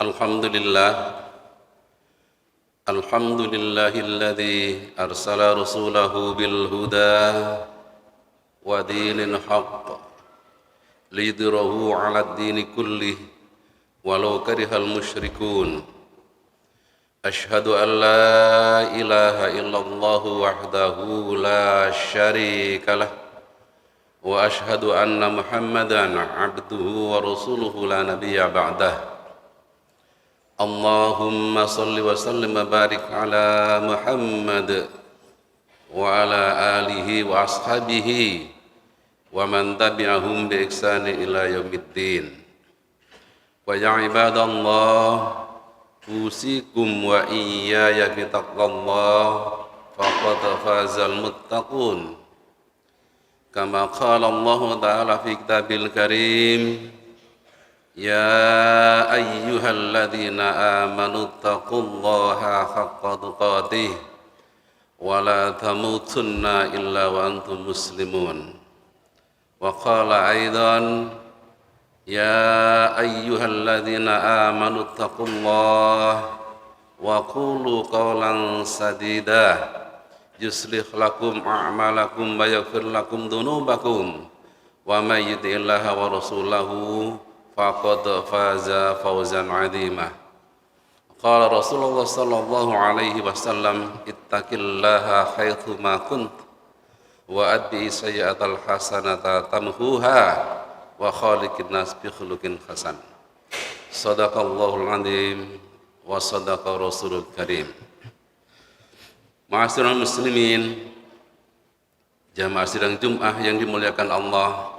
Alhamdulillah, alhamdulillahilladzi arsala rasulahu bil huda wa dinil haqq lidhirahu 'alad dini kullih walau karihal musyrikun. Asyhadu an la ilaha illallah wahdahu la syarikalah wa asyhadu anna Muhammadan 'abduhu wa rasuluhu la nabiyya ba'dah. Allahumma salli wa sallim wa barik ala Muhammad wa ala alihi wa ashabihi wa man tabi'ahum bi ihsani ila yaumiddin. Wa ya ibadallah, usikum wa iyaya bi taqwallah faqad fazal muttaqun. Kama qala Allah ta'ala fi kitabil karim, ya ayyuhalladzina amanu taqullaha haqqa tuqatih wa la tamutunna illa wa antum muslimun. Wa qala aidan, ya ayyuhalladzina amanu taqullaha wa qulu qawlan sadida yuslih lakum a'malakum wa yaghfir lakum dhunubakum wa may yuti'illaha wa rasulahu faqad faza fawzan 'azima. Qala Rasulullah sallallahu alaihi wasallam, ittaqillaha haitsu ma kunt wa adbi sayyi'atal hasanata tamhuha wa khaliqin nas bi khuluqin hasan. Shadaqallahul 'azim wa shadaqa rasulul karim. Ma'asyiral muslimin, jamaah sidang Jumat yang dimuliakan Allah,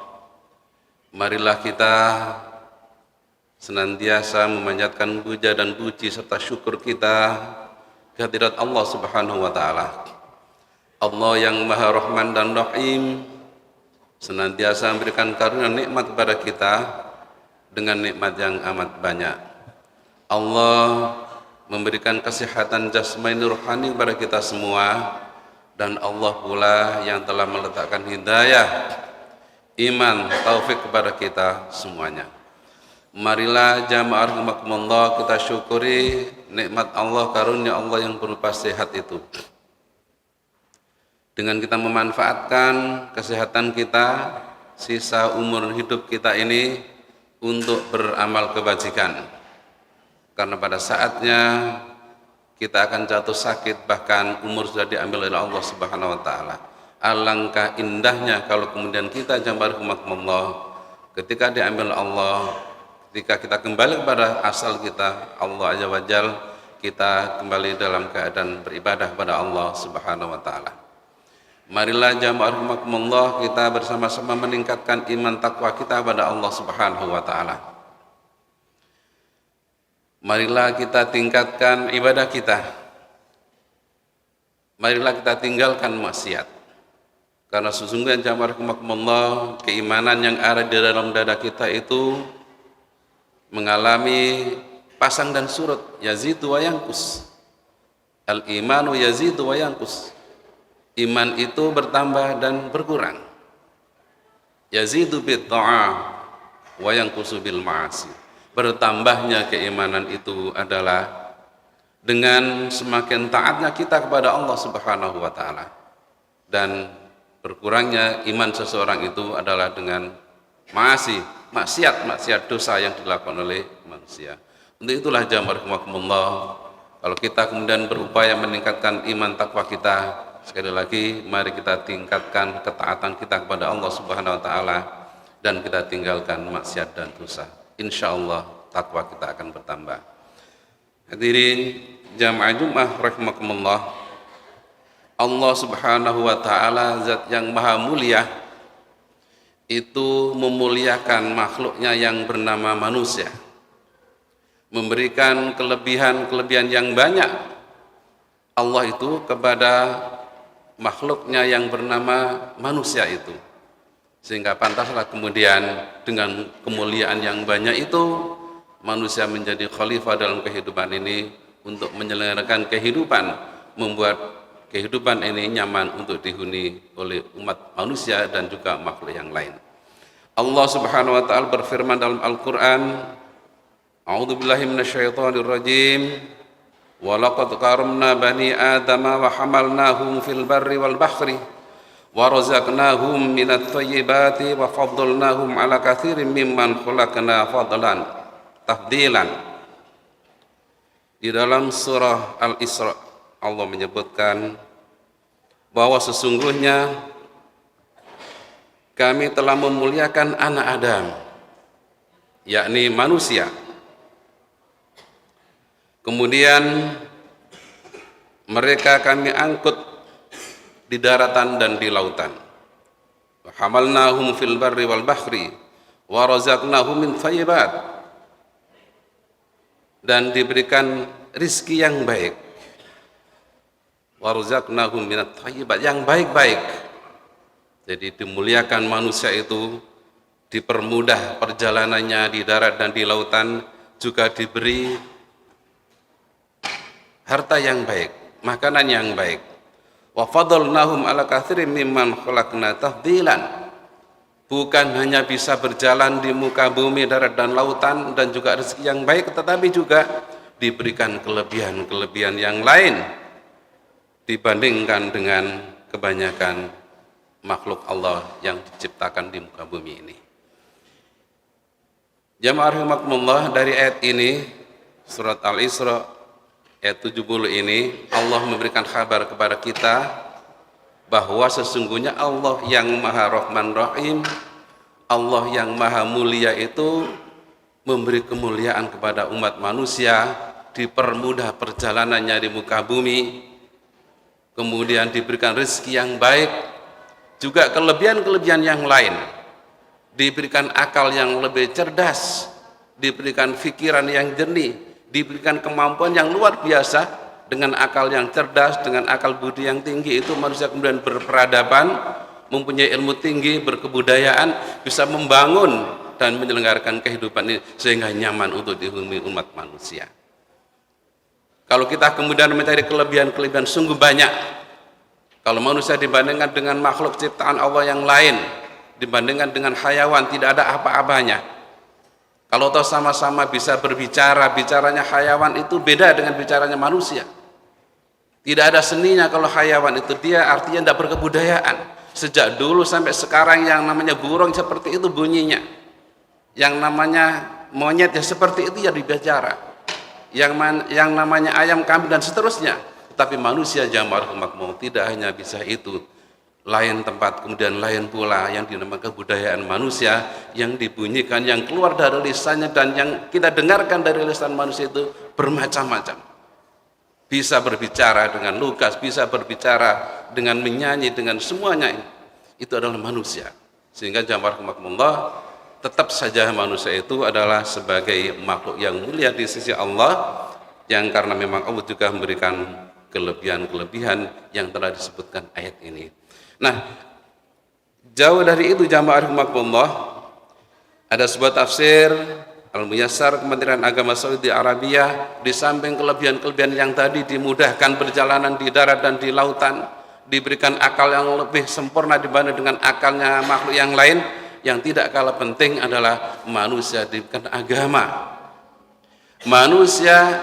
marilah kita senantiasa memanjatkan puja dan puji serta syukur kita kehadirat Allah Subhanahu wa taala. Allah yang Maha Rahman dan Rahim senantiasa memberikan karunia nikmat kepada kita dengan nikmat yang amat banyak. Allah memberikan kesehatan jasmani rohani kepada kita semua, dan Allah pula yang telah meletakkan hidayah, iman, taufik kepada kita semuanya. Marilah jamaah rahimakumullah kita syukuri nikmat Allah, karunia Allah yang berupa sehat itu. Dengan kita memanfaatkan kesehatan kita, sisa umur hidup kita ini untuk beramal kebajikan. Karena pada saatnya kita akan jatuh sakit, bahkan umur sudah diambil oleh Allah Subhanahu wa taala. Alangkah indahnya kalau kemudian kita jamaah rahimakumullah ketika diambil Allah, ketika kita kembali kepada asal kita, Allah Azza wa Jalla, kita kembali dalam keadaan beribadah kepada Allah Subhanahu wa taala. Marilah jamaah rahimakumullah kita bersama-sama meningkatkan iman takwa kita kepada Allah Subhanahu wa taala. Marilah kita tingkatkan ibadah kita. Marilah kita tinggalkan maksiat. Karena sesungguhnya jamaah rahimakumullah, keimanan yang ada di dalam dada kita itu mengalami pasang dan surut, yazidu wa yanqus. Al-imanu yazidu wa yanqus. Iman itu bertambah dan berkurang. Yazidu bit ta'ah wa yanqusu bil ma'asi. Bertambahnya keimanan itu adalah dengan semakin taatnya kita kepada Allah Subhanahu wa taala, dan berkurangnya iman seseorang itu adalah dengan maksiat dosa yang dilakukan oleh manusia. Untuk itulah jamaah rahimakumullah, kalau kita kemudian berupaya meningkatkan iman takwa kita, sekali lagi mari kita tingkatkan ketaatan kita kepada Allah Subhanahu wa taala dan kita tinggalkan maksiat dan dosa. Insyaallah takwa kita akan bertambah. Hadirin jamaah Jumat rahimakumullah, Allah Subhanahu wa taala zat yang maha mulia itu memuliakan makhluknya yang bernama manusia, memberikan kelebihan-kelebihan yang banyak Allah itu kepada makhluknya yang bernama manusia itu, sehingga pantaslah kemudian dengan kemuliaan yang banyak itu manusia menjadi khalifah dalam kehidupan ini untuk menyelenggarakan kehidupan, membuat kehidupan ini nyaman untuk dihuni oleh umat manusia dan juga makhluk yang lain. Allah Subhanahu wa taala berfirman dalam Al-Qur'an, A'udzu billahi minasyaitonir rajim. Wa laqad karamna bani Adama wa hamalnahum fil barri wal bahri wa razaqnahum minat thayyibati wa faddalnahum ala katsirin mimman khalaqna fadlan tafdilan. Di dalam surah Al-Isra Allah menyebutkan bahwa sesungguhnya kami telah memuliakan anak Adam, yakni manusia. Kemudian mereka kami angkut di daratan dan di lautan. Hamalnahum fil barri wal bahri wa razaqnahum min thayyibat, dan diberikan rizki yang baik. Wa razaqnahum minat thayyibat, yang baik-baik. Jadi dimuliakan manusia itu, dipermudah perjalanannya di darat dan di lautan, juga diberi harta yang baik, makanan yang baik. Wa fadalnahum ala katsirin mimman khalaqna tafdilan. Bukan hanya bisa berjalan di muka bumi, darat dan lautan dan juga rezeki yang baik, tetapi juga diberikan kelebihan-kelebihan yang lain dibandingkan dengan kebanyakan makhluk Allah yang diciptakan di muka bumi ini. Jamaah rahimakumullah, dari ayat ini surat Al-Isra ayat 70 ini Allah memberikan kabar kepada kita bahwa sesungguhnya Allah yang Maha Rahman Rahim, Allah yang Maha Mulia itu memberi kemuliaan kepada umat manusia, dipermudah perjalanannya di muka bumi, kemudian diberikan rezeki yang baik, juga kelebihan-kelebihan yang lain, diberikan akal yang lebih cerdas, diberikan pikiran yang jernih, diberikan kemampuan yang luar biasa. Dengan akal yang cerdas, dengan akal budi yang tinggi, itu manusia kemudian berperadaban, mempunyai ilmu tinggi, berkebudayaan, bisa membangun dan menyelenggarakan kehidupan ini sehingga nyaman untuk dihuni umat manusia. Kalau kita kemudian mencari kelebihan-kelebihan sungguh banyak. Kalau manusia dibandingkan dengan makhluk ciptaan Allah yang lain, dibandingkan dengan hayawan, tidak ada apa-apanya. Kalau toh sama-sama bisa berbicara, bicaranya hayawan itu beda dengan bicaranya manusia. Tidak ada seninya kalau hayawan itu, dia artinya tidak berkebudayaan. Sejak dulu sampai sekarang yang namanya burung seperti itu bunyinya. Yang namanya monyet ya seperti itu ya dibicara. Yang namanya ayam, kambing dan seterusnya. Tapi manusia jamaah rahimakumullah tidak hanya bisa itu. Lain tempat, kemudian lain pula yang dinamakan kebudayaan manusia, yang dibunyikan, yang keluar dari lisannya dan yang kita dengarkan dari lisan manusia itu bermacam-macam. Bisa berbicara dengan lugas, bisa berbicara dengan menyanyi, dengan semuanya itu adalah manusia. Sehingga jamaah rahimakumullah, tetap saja manusia itu adalah sebagai makhluk yang mulia di sisi Allah, yang karena memang Allah juga memberikan kelebihan-kelebihan yang telah disebutkan ayat ini. Nah, jauh dari itu jamaah rahimakumullah, ada sebuah tafsir Al-Muyassar Kementerian Agama Saudi Arabia, di samping kelebihan-kelebihan yang tadi, dimudahkan perjalanan di darat dan di lautan, diberikan akal yang lebih sempurna dibanding dengan akalnya makhluk yang lain, yang tidak kalah penting adalah manusia diberikan agama. Manusia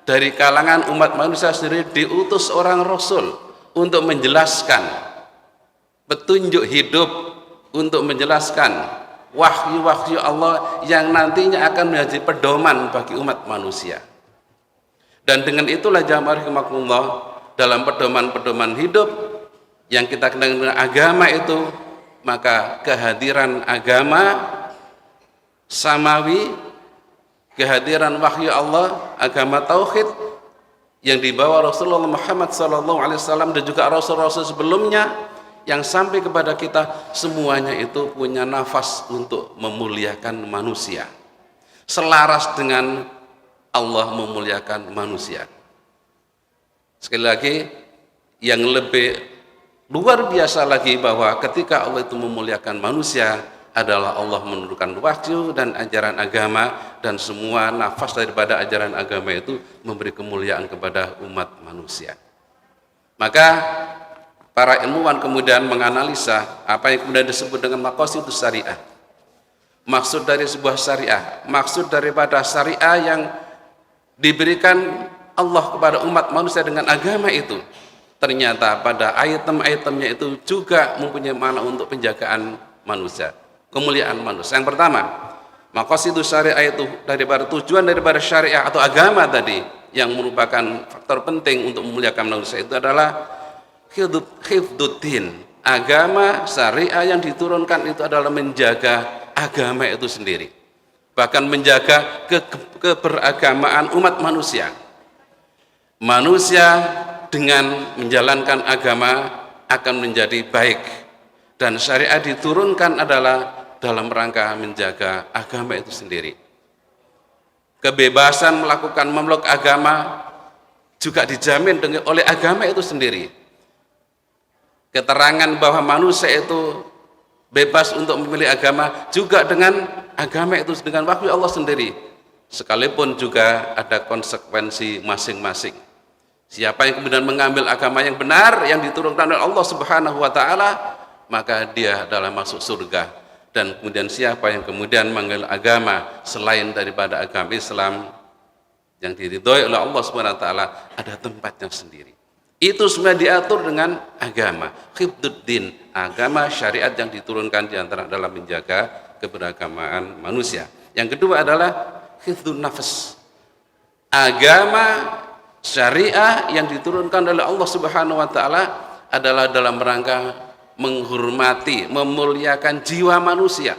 dari kalangan umat manusia sendiri diutus orang Rasul untuk menjelaskan petunjuk hidup, untuk menjelaskan wahyu-wahyu Allah yang nantinya akan menjadi pedoman bagi umat manusia. Dan dengan itulah jamaah rahimakumullah, dalam pedoman-pedoman hidup yang kita kenal dengan agama itu, maka kehadiran agama samawi, kehadiran wahyu Allah, agama tauhid yang dibawa Rasulullah Muhammad SAW dan juga rasul-rasul sebelumnya yang sampai kepada kita, semuanya itu punya nafas untuk memuliakan manusia, selaras dengan Allah memuliakan manusia. Sekali lagi, yang lebih luar biasa lagi bahwa ketika Allah itu memuliakan manusia adalah Allah menurunkan wahyu dan ajaran agama, dan semua nafas daripada ajaran agama itu memberi kemuliaan kepada umat manusia. Maka para ilmuwan kemudian menganalisa apa yang kemudian disebut dengan maqasidus syariah. maksud dari sebuah syariah, maksud daripada syariah yang diberikan Allah kepada umat manusia dengan agama itu, ternyata pada item-itemnya itu juga mempunyai makna untuk penjagaan manusia, kemuliaan manusia. Yang pertama, maqasidus syariah itu daripada tujuan daripada syariah atau agama tadi yang merupakan faktor penting untuk memuliakan manusia itu adalah hifduddin. Agama syariah yang diturunkan itu adalah menjaga agama itu sendiri, bahkan menjaga keberagamaan umat manusia. Manusia dengan menjalankan agama akan menjadi baik, dan syariat diturunkan adalah dalam rangka menjaga agama itu sendiri. Kebebasan melakukan memeluk agama juga dijamin oleh agama itu sendiri. Keterangan bahwa manusia itu bebas untuk memilih agama juga dengan agama itu, dengan wahyu Allah sendiri, sekalipun juga ada konsekuensi masing-masing. Siapa yang kemudian mengambil agama yang benar yang diturunkan oleh Allah Subhanahu wa taala, maka dia adalah masuk surga. Dan kemudian siapa yang kemudian mengambil agama selain daripada agama Islam yang diridhoi oleh Allah Subhanahu wa taala, ada tempatnya sendiri. Itu semua diatur dengan agama, hifduddin, agama syariat yang diturunkan diantara dalam menjaga keberagamaan manusia. Yang kedua adalah hifdun nafas, agama syariah yang diturunkan oleh Allah Subhanahu wa taala adalah dalam rangka menghormati, memuliakan jiwa manusia.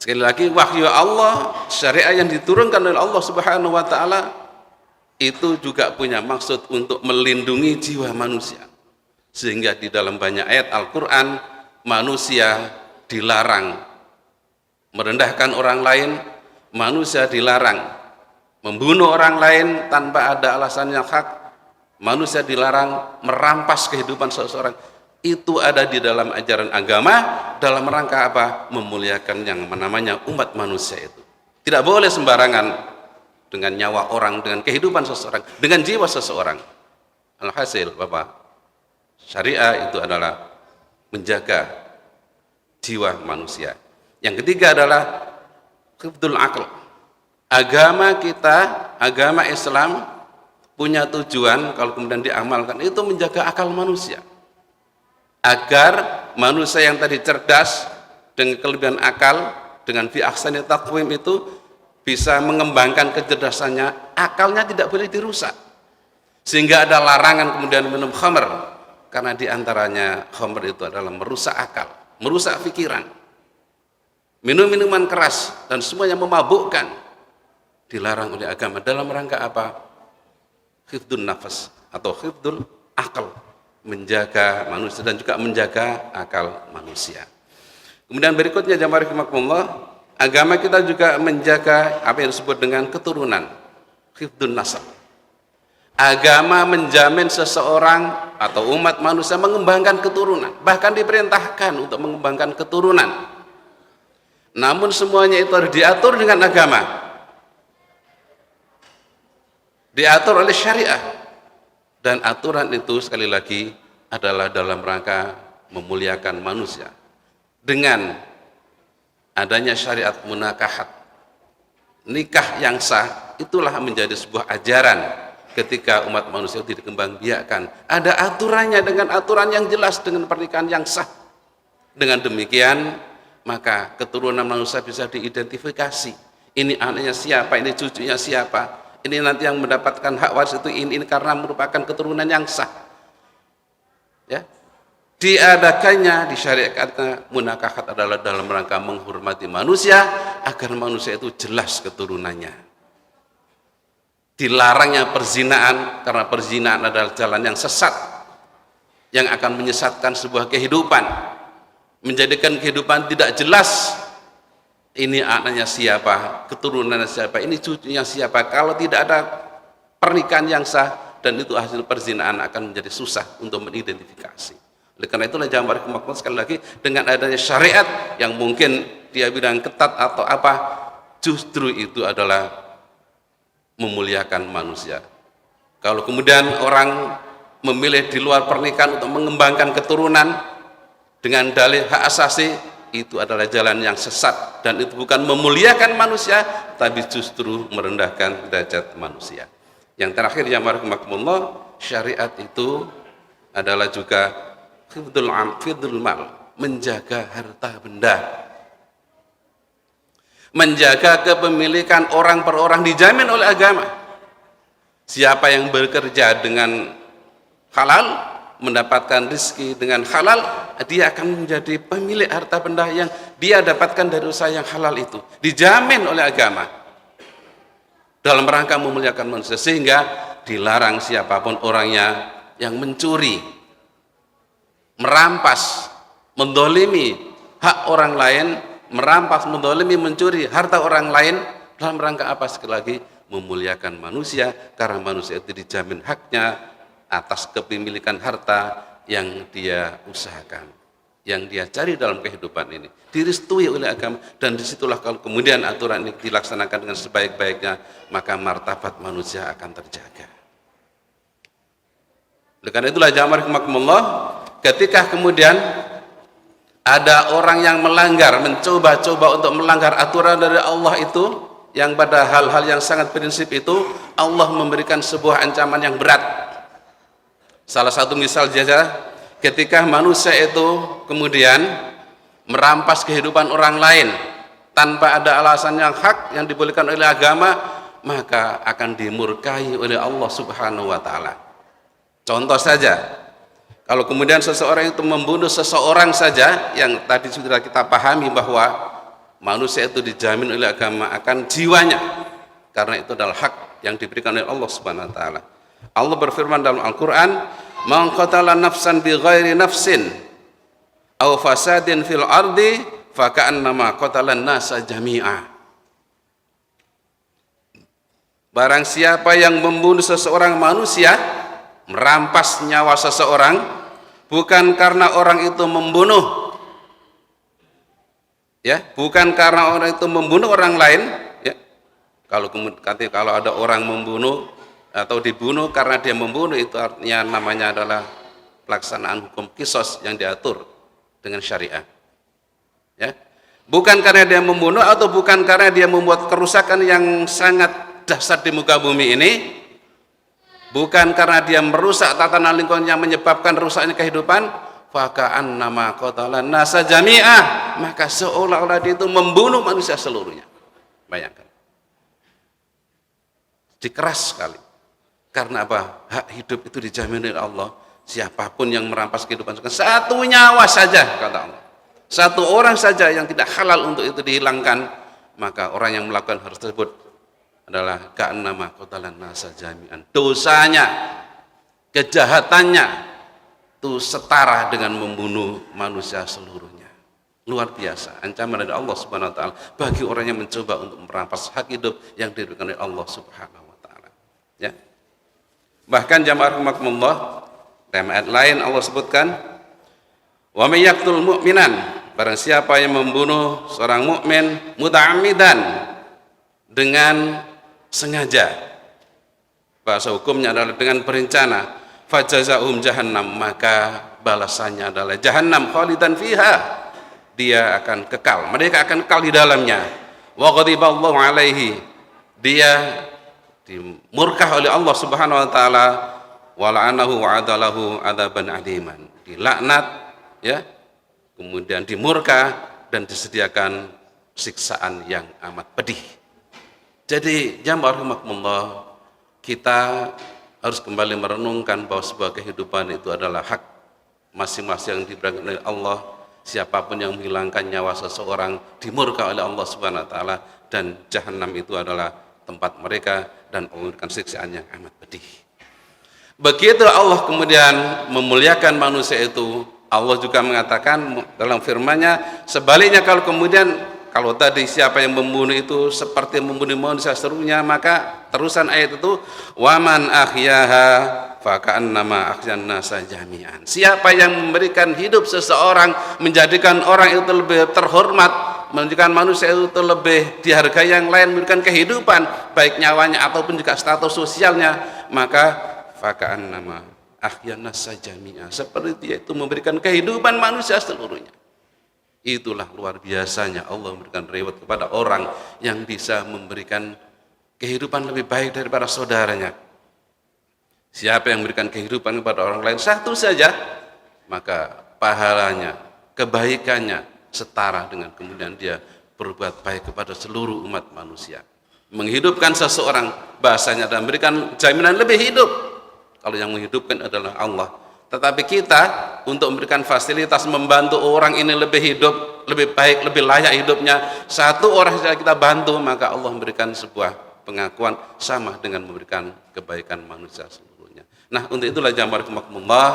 Sekali lagi, wahyu Allah, syariah yang diturunkan oleh Allah Subhanahu wa taala itu juga punya maksud untuk melindungi jiwa manusia. Sehingga di dalam banyak ayat Al-Qur'an manusia dilarang merendahkan orang lain, manusia dilarang membunuh orang lain tanpa ada alasan yang hak, manusia dilarang merampas kehidupan seseorang. Itu ada di dalam ajaran agama dalam rangka apa? Memuliakan yang namanya umat manusia itu. Tidak boleh sembarangan dengan nyawa orang, dengan kehidupan seseorang, dengan jiwa seseorang. Alhasil Bapak, syariah itu adalah menjaga jiwa manusia. Yang ketiga adalah hifdzul aql. Agama kita, agama Islam punya tujuan kalau kemudian diamalkan itu menjaga akal manusia, agar manusia yang tadi cerdas dengan kelebihan akal, dengan fi ahsani taqwim itu bisa mengembangkan kecerdasannya, akalnya tidak boleh dirusak. Sehingga ada larangan kemudian minum khamr, karena diantaranya khamr itu adalah merusak akal, merusak pikiran. Minum minuman keras dan semua yang memabukkan dilarang oleh agama dalam rangka apa? Hifdzun nafas atau hifdzul akal, menjaga manusia dan juga menjaga akal manusia. Kemudian berikutnya jamaah rahimakumullah, agama kita juga menjaga apa yang disebut dengan keturunan, hifdzun nasab. Agama menjamin seseorang atau umat manusia mengembangkan keturunan, bahkan diperintahkan untuk mengembangkan keturunan. Namun semuanya itu harus diatur dengan agama, diatur oleh syariah, dan aturan itu sekali lagi adalah dalam rangka memuliakan manusia. Dengan adanya syariat munakahat, nikah yang sah, itulah menjadi sebuah ajaran ketika umat manusia itu dikembangbiakkan. Ada aturannya dengan aturan yang jelas, dengan pernikahan yang sah. Dengan demikian maka keturunan manusia bisa diidentifikasi. Ini anaknya siapa, ini cucunya siapa, ini nanti yang mendapatkan hak waris itu ini karena merupakan keturunan yang sah. Ya, diadakannya, disyariatkannya munakahat adalah dalam rangka menghormati manusia agar manusia itu jelas keturunannya. Dilarangnya perzinaan karena perzinaan adalah jalan yang sesat yang akan menyesatkan sebuah kehidupan, menjadikan kehidupan tidak jelas. Ini anaknya siapa, keturunannya siapa, ini cucunya siapa. Kalau tidak ada pernikahan yang sah, dan itu hasil perzinaan, akan menjadi susah untuk mengidentifikasi. Oleh karena itulah jamaah rahimakumullah, sekali lagi dengan adanya syariat yang mungkin dia bilang ketat atau apa, justru itu adalah memuliakan manusia. Kalau kemudian orang memilih di luar pernikahan untuk mengembangkan keturunan, dengan dalih hak asasi, itu adalah jalan yang sesat, dan itu bukan memuliakan manusia tapi justru merendahkan derajat manusia. Yang terakhir ya barakallahu, syariat itu adalah juga fidul mal, menjaga harta benda, menjaga kepemilikan orang per orang dijamin oleh agama. Siapa yang bekerja dengan halal, mendapatkan rezeki dengan halal, dia akan menjadi pemilik harta benda yang dia dapatkan dari usaha yang halal itu, dijamin oleh agama dalam rangka memuliakan manusia. Sehingga dilarang siapapun orangnya yang mencuri, merampas, mendolimi hak orang lain, merampas, mendolimi, mencuri harta orang lain dalam rangka apa? Sekali lagi, memuliakan manusia, karena manusia itu dijamin haknya atas kepemilikan harta yang dia usahakan, yang dia cari dalam kehidupan ini, direstui oleh agama. Dan disitulah kalau kemudian aturan ini dilaksanakan dengan sebaik-baiknya, maka martabat manusia akan terjaga. Oleh karena itulah jamaah rahimakumullah, ketika kemudian ada orang yang melanggar, mencoba-coba untuk melanggar aturan dari Allah itu, yang pada hal-hal yang sangat prinsip itu Allah memberikan sebuah ancaman yang berat. Salah satu misal saja, ketika manusia itu kemudian merampas kehidupan orang lain tanpa ada alasan yang hak yang dibolehkan oleh agama, maka akan dimurkai oleh Allah Subhanahu wa taala. Contoh saja, kalau kemudian seseorang itu membunuh seseorang saja, yang tadi sudah kita pahami bahwa manusia itu dijamin oleh agama akan jiwanya, karena itu adalah hak yang diberikan oleh Allah Subhanahu wa taala. Allah berfirman dalam Al-Quran, "Man qatala nafsan bighairi nafsin aw fasadin fil ardi faka'annama qatalan nasa jami'a." Barang siapa yang membunuh seseorang manusia, merampas nyawa seseorang, bukan karena orang itu membunuh, ya, bukan karena orang itu membunuh orang lain, ya. Kalau ada orang membunuh atau dibunuh karena dia membunuh, itu artinya namanya adalah pelaksanaan hukum qisas yang diatur dengan syariah, ya. Bukan karena dia membunuh atau bukan karena dia membuat kerusakan yang sangat dahsyat di muka bumi ini, bukan karena dia merusak tatanan lingkungan yang menyebabkan rusaknya kehidupan, faka'annama qatalan nasa jami'ah, maka seolah-olah dia itu membunuh manusia seluruhnya. Bayangkan, dikeras sekali. Karena apa? Hak hidup itu dijamin oleh Allah. Siapapun yang merampas kehidupan satu nyawa saja, kata Allah, satu orang saja yang tidak halal untuk itu dihilangkan, maka orang yang melakukan hal tersebut adalah ka'annama qatalan nasa jami'an. Dosanya, kejahatannya itu setara dengan membunuh manusia seluruhnya. Luar biasa ancaman dari Allah Subhanahu wa taala bagi orang yang mencoba untuk merampas hak hidup yang diberikan oleh Allah Subhanahu wa taala, ya. Bahkan jamaah rahimakumullah, dalam ayat lain Allah sebutkan, wa may yaqtul mu'minan, barang siapa yang membunuh seorang mukmin muta'ammidan, dengan sengaja, bahasa hukumnya adalah dengan berencana, fajazaahum jahannam, maka balasannya adalah jahannam khalidan fiha, dia akan kekal, mereka akan kekal di dalamnya. Wa ghadiballahu alaihi, dia dimurkah oleh Allah Subhanahu wa taala, wa la'anahu wa adalahu adzaban adiman, dilaknat, ya, kemudian dimurka dan disediakan siksaan yang amat pedih. Jadi jamaah rahimakumullah, kita harus kembali merenungkan bahwa sebuah kehidupan itu adalah hak masing-masing yang diberikan oleh Allah. Siapapun yang menghilangkan nyawa seseorang dimurka oleh Allah Subhanahu wa taala, dan jahanam itu adalah tempat mereka, dan memberikan siksaan yang amat pedih. Begitu Allah kemudian memuliakan manusia itu, Allah juga mengatakan dalam firman-Nya, sebaliknya kalau tadi siapa yang membunuh itu seperti membunuh manusia seluruhnya, maka terusan ayat itu, waman ahyaha faka'annama ahyan nasa jami'an. Siapa yang memberikan hidup seseorang, menjadikan orang itu lebih terhormat, menjadikan manusia itu lebih dihargai yang lain, memberikan kehidupan baik nyawanya ataupun juga status sosialnya, maka faka'annama ahyana sajami'a, seperti dia itu memberikan kehidupan manusia seluruhnya. Itulah luar biasanya Allah memberikan reward kepada orang yang bisa memberikan kehidupan lebih baik daripada saudaranya. Siapa yang memberikan kehidupan kepada orang lain satu saja, maka pahalanya, kebaikannya setara dengan kemudian dia berbuat baik kepada seluruh umat manusia. Menghidupkan seseorang bahasanya dan memberikan jaminan lebih hidup. Kalau yang menghidupkan adalah Allah. Tetapi kita untuk memberikan fasilitas membantu orang ini lebih hidup, lebih baik, lebih layak hidupnya, satu orang saja kita bantu, maka Allah memberikan sebuah pengakuan sama dengan memberikan kebaikan manusia seluruhnya. Nah, untuk itulah jamaah rahimakumullah,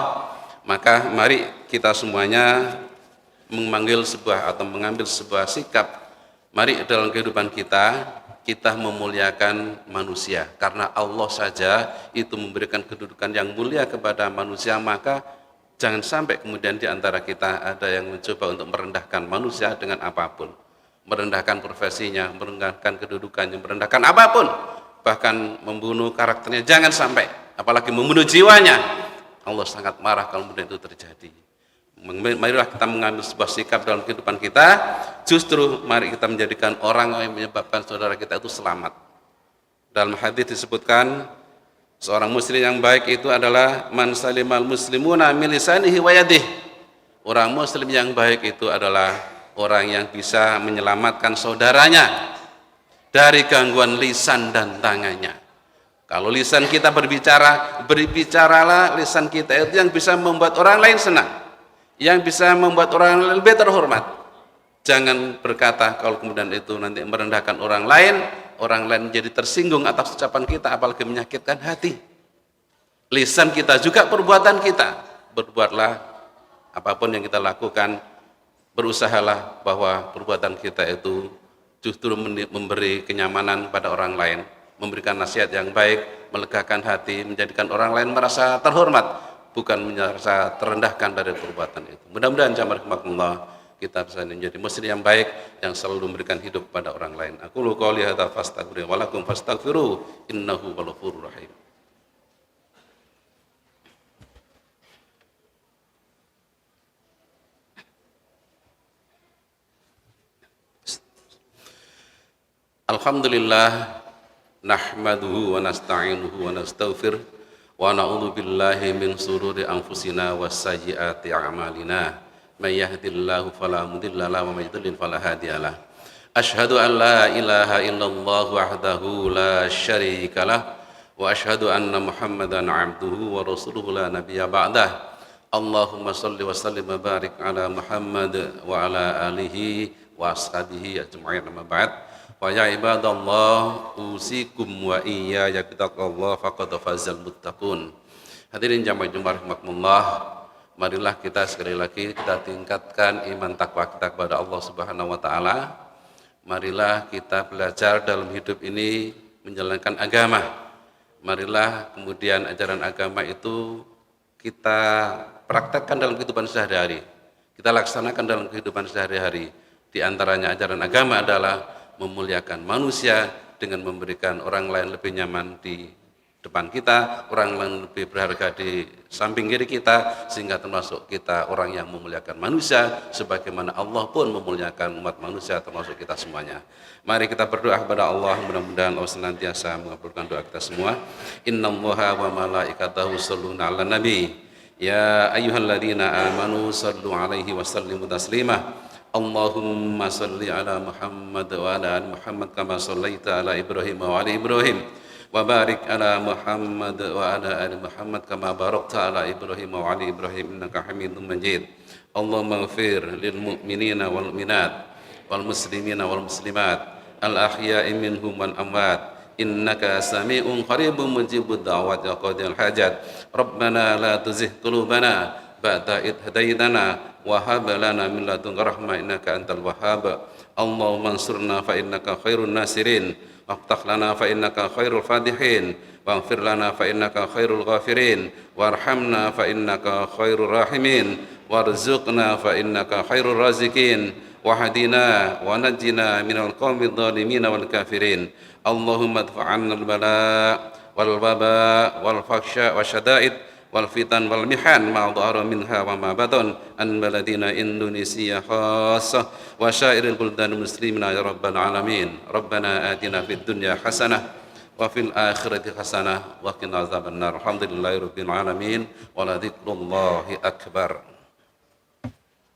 maka mari kita semuanya mengambil sebuah sikap. Mari dalam kehidupan kita memuliakan manusia, karena Allah saja itu memberikan kedudukan yang mulia kepada manusia, maka jangan sampai kemudian di antara kita ada yang mencoba untuk merendahkan manusia dengan apapun, merendahkan profesinya, merendahkan kedudukannya, merendahkan apapun, bahkan membunuh karakternya, jangan sampai, apalagi membunuh jiwanya. Allah sangat marah kalau kemudian itu terjadi. Marilah kita mengambil sebuah sikap dalam kehidupan kita, justru mari kita menjadikan orang yang menyebabkan saudara kita itu selamat. Dalam hadis disebutkan seorang muslim yang baik itu adalah man salimal muslimuna min lisanihi wa yadihi. Orang muslim yang baik itu adalah orang yang bisa menyelamatkan saudaranya dari gangguan lisan dan tangannya. Kalau lisan kita berbicaralah lisan kita itu yang bisa membuat orang lain senang, yang bisa membuat orang lebih terhormat. Jangan berkata kalau kemudian itu nanti merendahkan orang lain menjadi tersinggung atas ucapan kita, apalagi menyakitkan hati. Lisan kita juga perbuatan kita. Berbuatlah apapun yang kita lakukan, berusahalah bahwa perbuatan kita itu justru memberi kenyamanan pada orang lain, memberikan nasihat yang baik, melegakan hati, menjadikan orang lain merasa terhormat, bukan merasa terendahkan dari perbuatan itu. Mudah-mudahan jamaah rahimakumullah kita bisa menjadi muslim yang baik, yang selalu memberikan hidup kepada orang lain. Aku lu qouli hadza fastaghfiru wa lakum fastaghfiru innahu wal ghafurur rahim. Alhamdulillah nahmaduhu wa nasta'inuhu wa nastaghfir wa na'udzu billahi min sururi anfusina was sayyiati a'malina may yahdihillahu fala mudilla lahu wa may yudlil fala hadiyalah. Asyhadu an la ilaha illallah wahdahu la syarikalah wa asyhadu anna Muhammadan 'abduhu wa rasuluhu la nabiyya ba'dah. Allahumma shalli wa sallim wa barik ala Muhammad wa ala alihi wa ashabihi ajma'in, amma ba'd. Wa ya ibadallah usikum wa iyaya bittaqwallah faqad fazal muttaqun. Hadirin jamaah rahimakumullah, marilah kita sekali lagi kita tingkatkan iman takwa kita kepada Allah Subhanahu wa taala. Marilah kita belajar dalam hidup ini menjalankan agama. Marilah kemudian ajaran agama itu kita praktekkan dalam kehidupan sehari-hari. Kita laksanakan dalam kehidupan sehari-hari. Di antaranya ajaran agama adalah memuliakan manusia dengan memberikan orang lain lebih nyaman di depan kita, orang lain lebih berharga di samping kiri kita, sehingga termasuk kita orang yang memuliakan manusia sebagaimana Allah pun memuliakan umat manusia termasuk kita semuanya. Mari kita berdoa kepada Allah, mudah-mudahan Allah senantiasa mengabulkan doa kita semua. Innallaha wa malaikatahu yusholluna 'alan nabi ya ayyuhalladzina amanu shallu 'alaihi wa sallimu taslima. Allahumma salli ala Muhammad wa ala ali Muhammad kama sallaita ala Ibrahim wa ala Ibrahim wa barik ala Muhammad wa ala ali Muhammad kama barakta ala Ibrahim wa ala Ibrahim innaka Hamidum Majid. Allahumma ighfir lil mu'minina wal mu'minat wal muslimina wal muslimat al ahya'i minhum wal amwat innaka sami'un qaribun mujibud da'wat ya qadil hajat. Rabbana la tuzigh qulubana ba'da idh hadaitana wa hab lana min ladunka rahmah innaka antal wahhab. Allahumma ansurna fa innaka khairun nasirin waftah lana fa innaka khairul fatihin waghfir lana fa innaka khairul ghafirin warhamna fa innaka khairur rahimin warzuqna fa innaka khairur razikin wahdina wa najjina minal qaumidh dhalimin wal kafirin. Allahumma adfa' 'anna al bala wal waba wal fakhsha wasyada'id والفتن والمحن ما ظهر منها وما بطن عن بلدنا إندونيسيا خاصة وسائر البلدان المسلمين يا رب العالمين. ربنا آتنا في الدنيا حسنة وفي الآخرة حسنة وقنا عذاب النار. الحمد لله رب العالمين ولذكر الله أكبر.